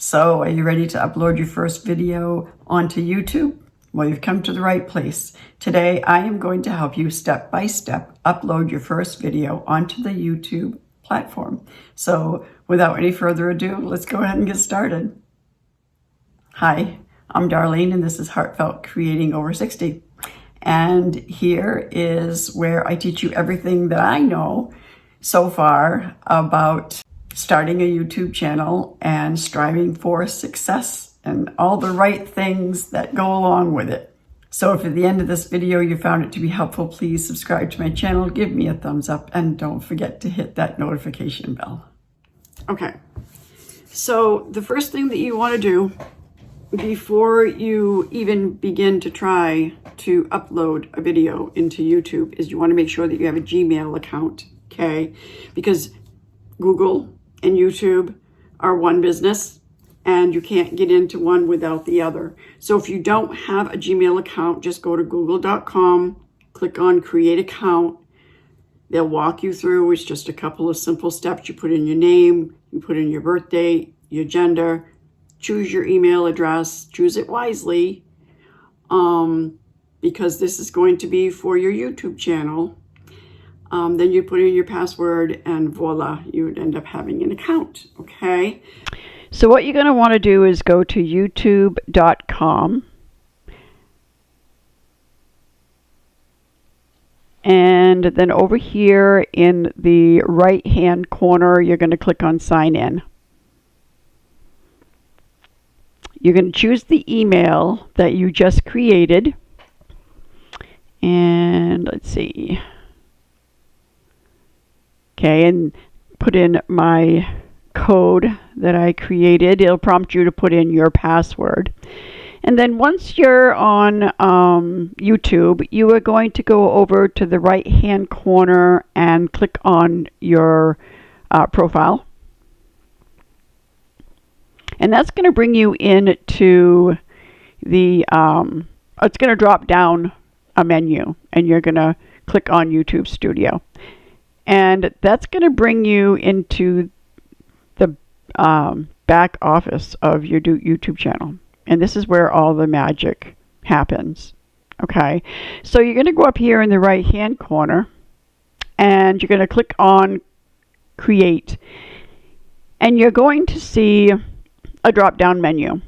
So, are you ready to upload your first video onto YouTube? Well, you've come to the right place. Today, I am going to help you step by step upload your first video onto the YouTube platform. So, without any further ado, let's go ahead and get started. Hi, I'm Darlene, and this is Heartfelt Creating Over 60. And here is where I teach you everything that I know so far about starting a YouTube channel and striving for success and all the right things that go along with it. So if at the end of this video you found it to be helpful, please subscribe to my channel, give me a thumbs up, and don't forget to hit that notification bell. Okay, so the first thing that you want to do before you even begin to try to upload a video into YouTube is you want to make sure that you have a Gmail account, okay? Because Google and YouTube are one business and you can't get into one without the other. So if you don't have a Gmail account, just go to google.com, click on create account. They'll walk you through. It's just a couple of simple steps. You put in your name, you put in your birthday, your gender, choose your email address, choose it wisely, because this is going to be for your YouTube channel. Then you put in your password and voila, you would end up having an account, okay? So what you're going to want to do is go to youtube.com and then over here in the right hand corner, you're going to click on sign in. You're going to choose the email that you just created. And let's see. Okay, and put in my code that I created. It'll prompt you to put in your password. And then once you're on YouTube, you are going to go over to the right hand corner and click on your profile. And that's going to bring you into the, it's going to drop down a menu and you're going to click on YouTube Studio. And that's going to bring you into the back office of your YouTube channel. And this is where all the magic happens. Okay, so you're going to go up here in the right hand corner and you're going to click on Create. And you're going to see a drop down menu.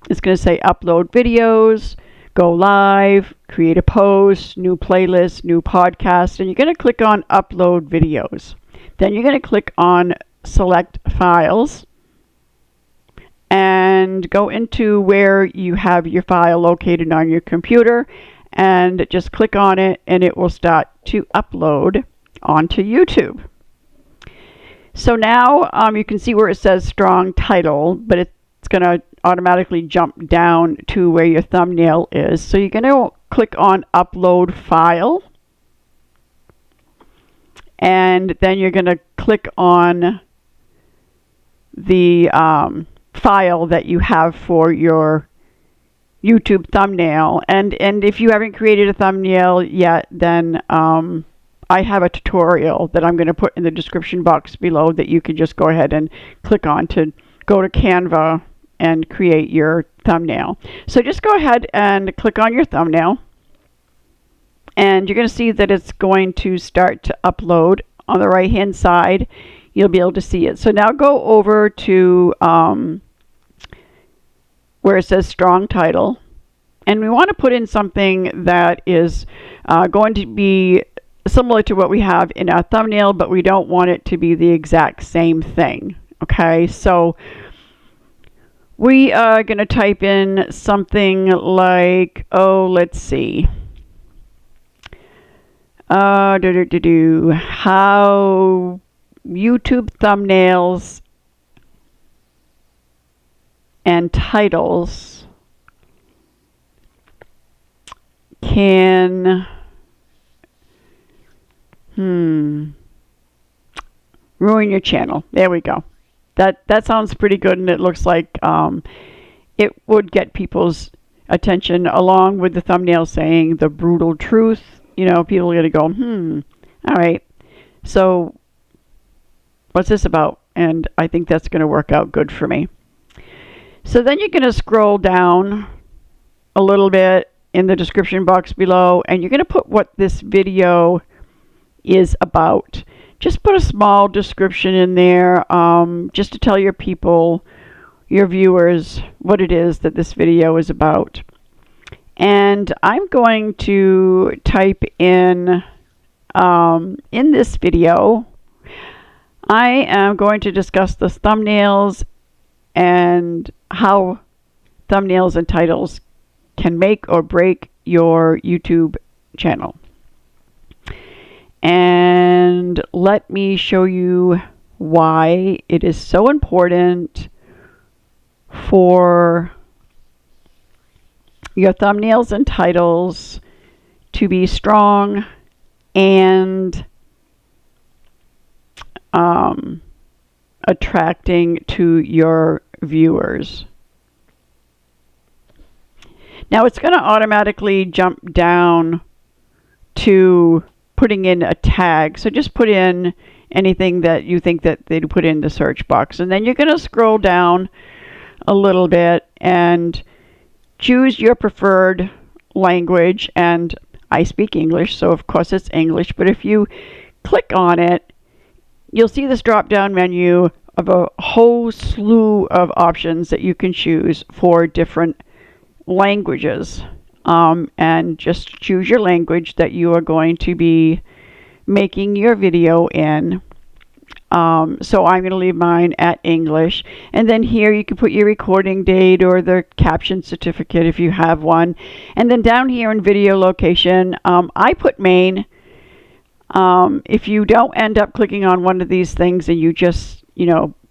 It's going to say Upload Videos, Go Live, Create a Post, New Playlist, New Podcast, and you're going to click on Upload Videos. Then you're going to click on Select Files and go into where you have your file located on your computer and just click on it and it will start to upload onto YouTube. So now you can see where it says strong title, but it's going to automatically jump down to where your thumbnail is. So you're going to click on Upload File. And then you're going to click on the file that you have for your YouTube thumbnail. And if you haven't created a thumbnail yet, then I have a tutorial that I'm going to put in the description box below that you can just go ahead and click on to go to Canva and create your thumbnail. So just go ahead and click on your thumbnail and you're going to see that it's going to start to upload on the right hand side. You'll be able to see it. So now go over to where it says strong title, and we want to put in something that is going to be similar to what we have in our thumbnail, but we don't want it to be the exact same thing. Okay, so we are going to type in something like, let's see. How YouTube thumbnails and titles can ruin your channel. There we go. That sounds pretty good, and it looks like it would get people's attention, along with the thumbnail saying the brutal truth. You know, people are going to go, all right, so what's this about? And I think that's going to work out good for me. So then you're going to scroll down a little bit in the description box below, and you're going to put what this video is about. Just put a small description in there, just to tell your people, your viewers, what it is that this video is about. And I'm going to type in this video, I am going to discuss the thumbnails and how thumbnails and titles can make or break your YouTube channel. And let me show you why it is so important for your thumbnails and titles to be strong and attracting to your viewers. Now it's going to automatically jump down to putting in a tag. So just put in anything that you think that they'd put in the search box. And then you're going to scroll down a little bit and choose your preferred language. And I speak English, so of course it's English. But if you click on it, you'll see this drop-down menu of a whole slew of options that you can choose for different languages. And just choose your language that you are going to be making your video in. So I'm going to leave mine at English. And then here you can put your recording date or the caption certificate if you have one. And then down here in video location, I put Maine. If you don't end up clicking on one of these things and you just,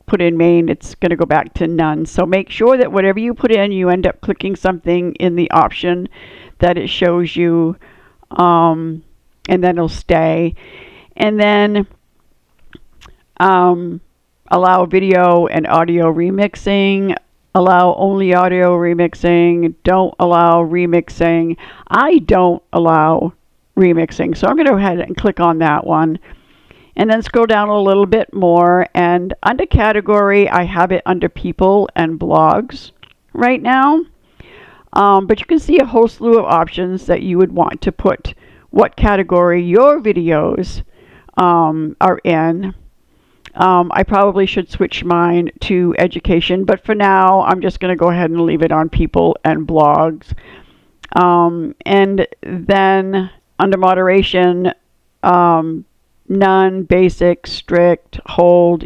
put in Maine, it's going to go back to none. So make sure that whatever you put in, you end up clicking something in the option that it shows you, and then it'll stay. And then allow video and audio remixing, allow only audio remixing, don't allow remixing. I don't allow remixing, so I'm going to go ahead and click on that one. And then scroll down a little bit more, and under category, I have it under people and blogs right now. But you can see a whole slew of options that you would want to put what category your videos are in. I probably should switch mine to education, but for now, I'm just going to go ahead and leave it on people and blogs. And then under moderation, none, basic, strict, hold,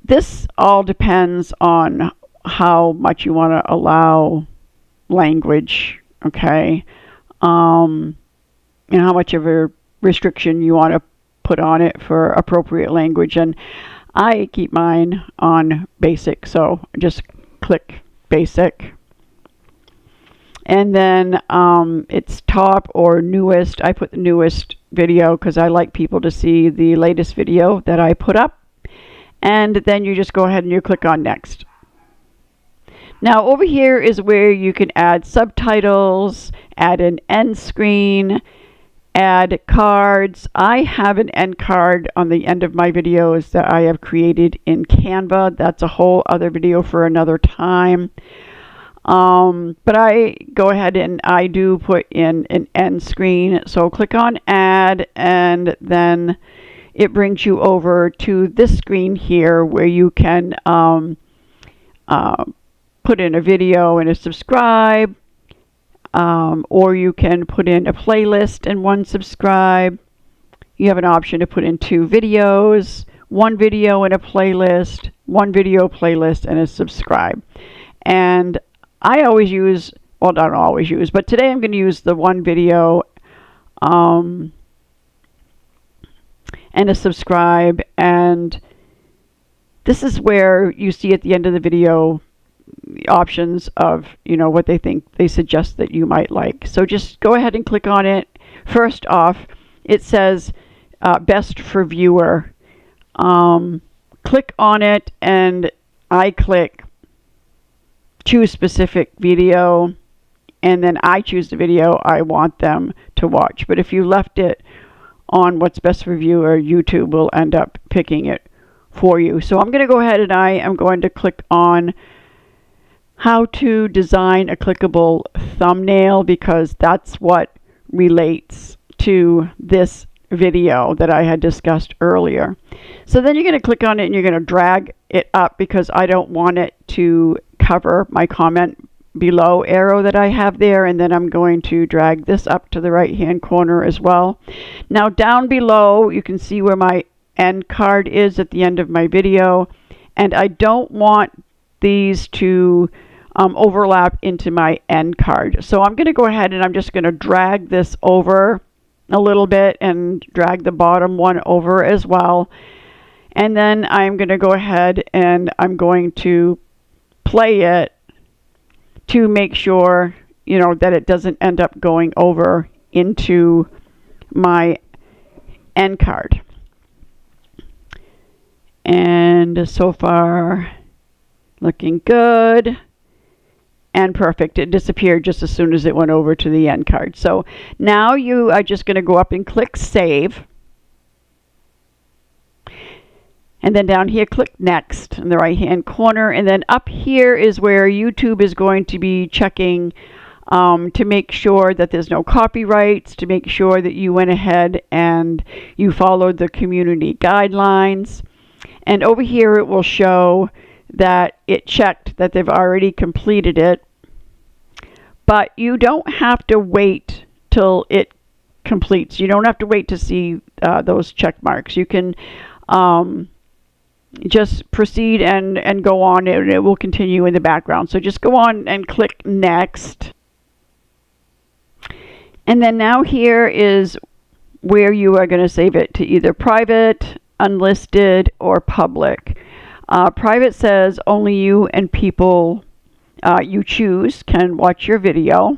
this all depends on how much you want to allow language, okay? And how much of a restriction you want to put on it for appropriate language. And I keep mine on basic, so just click basic. And then it's top or newest. I put the newest video because I like people to see the latest video that I put up. And then you just go ahead and you click on next. Now over here is where you can add subtitles, add an end screen, add cards. I have an end card on the end of my videos that I have created in Canva. That's a whole other video for another time. But I go ahead and I do put in an end screen. So click on add, and then it brings you over to this screen here where you can put in a video and a subscribe, or you can put in a playlist and one subscribe. You have an option to put in 2 videos, 1 video and a playlist, 1 video playlist and a subscribe. And I always use, well, not always use, but today I'm going to use the 1 video and a subscribe. And this is where you see at the end of the video the options of, what they think, they suggest that you might like. So just go ahead and click on it. First off, it says best for viewer. Click on it, and I click choose specific video, and then I choose the video I want them to watch. But if you left it on what's best for viewer, YouTube will end up picking it for you. So I'm going to go ahead and I am going to click on how to design a clickable thumbnail, because that's what relates to this video that I had discussed earlier. So then you're going to click on it and you're going to drag it up, because I don't want it to cover my comment below arrow that I have there, and then I'm going to drag this up to the right hand corner as well. Now down below you can see where my end card is at the end of my video, and I don't want these to overlap into my end card. So I'm going to go ahead and I'm just going to drag this over a little bit and drag the bottom one over as well. And then I'm going to go ahead and I'm going to play it to make sure, you know, that it doesn't end up going over into my end card. And so far, looking good and perfect. It disappeared just as soon as it went over to the end card. So now you are just going to go up and click Save. And then down here, click Next in the right-hand corner. And then up here is where YouTube is going to be checking to make sure that there's no copyrights, to make sure that you went ahead and you followed the community guidelines. And over here, it will show that it checked that they've already completed it. But you don't have to wait till it completes. You don't have to wait to see those check marks. You can just proceed and go on, and it will continue in the background. So just go on and click Next. And then now here is where you are going to save it to either private, unlisted, or public. Private says only you and people you choose can watch your video.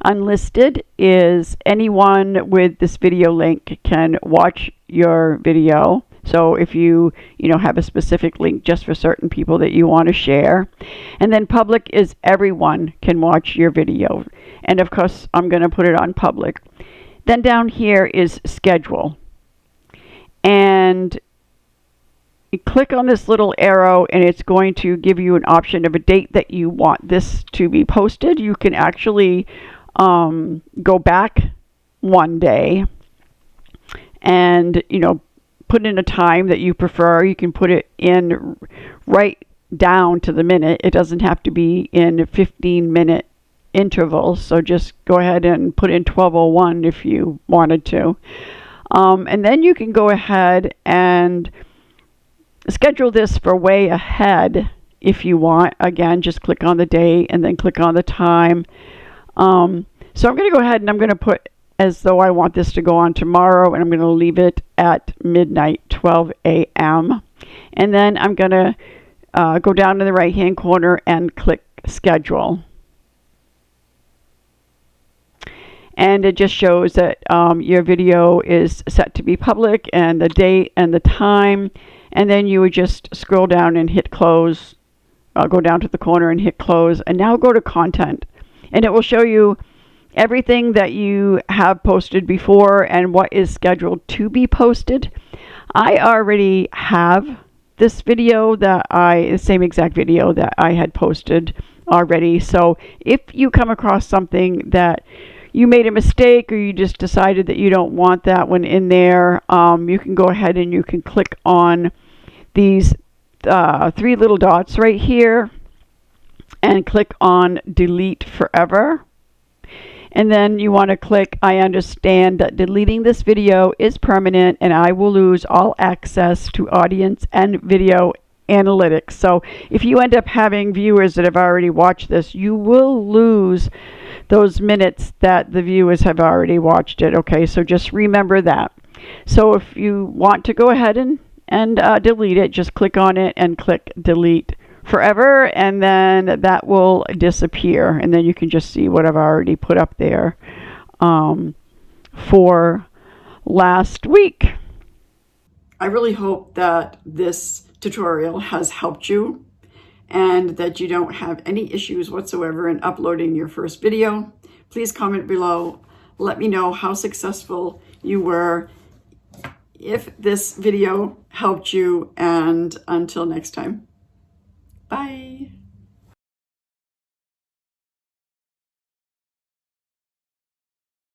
Unlisted is anyone with this video link can watch your video. So if you have a specific link just for certain people that you want to share. And then public is everyone can watch your video. And of course, I'm going to put it on public. Then down here is schedule. And you click on this little arrow and it's going to give you an option of a date that you want this to be posted. You can actually go back one day and, put in a time that you prefer. You can put it in right down to the minute. It doesn't have to be in 15-minute intervals. So just go ahead and put in 12:01 if you wanted to. And then you can go ahead and schedule this for way ahead if you want. Again, just click on the date and then click on the time. So I'm going to go ahead and I'm going to put as though I want this to go on tomorrow, and I'm going to leave it at midnight, 12 a.m. And then I'm going to go down in the right-hand corner and click Schedule. And it just shows that your video is set to be public and the date and the time. And then you would just scroll down and hit Close. Go down to the corner and hit Close. And now go to Content. And it will show you everything that you have posted before and what is scheduled to be posted. I already have this video the same exact video that I had posted already. So if you come across something that you made a mistake or you just decided that you don't want that one in there, you can go ahead and you can click on these three little dots right here and click on Delete Forever. And then you want to click, I understand that deleting this video is permanent and I will lose all access to audience and video analytics. So if you end up having viewers that have already watched this, you will lose those minutes that the viewers have already watched it. Okay, so just remember that. So if you want to go ahead and delete it, just click on it and click Delete Forever, and then that will disappear, and then you can just see what I've already put up there for last week. I really hope that this tutorial has helped you and that you don't have any issues whatsoever in uploading your first video. Please comment below. Let me know how successful you were, if this video helped you, and until next time. Bye.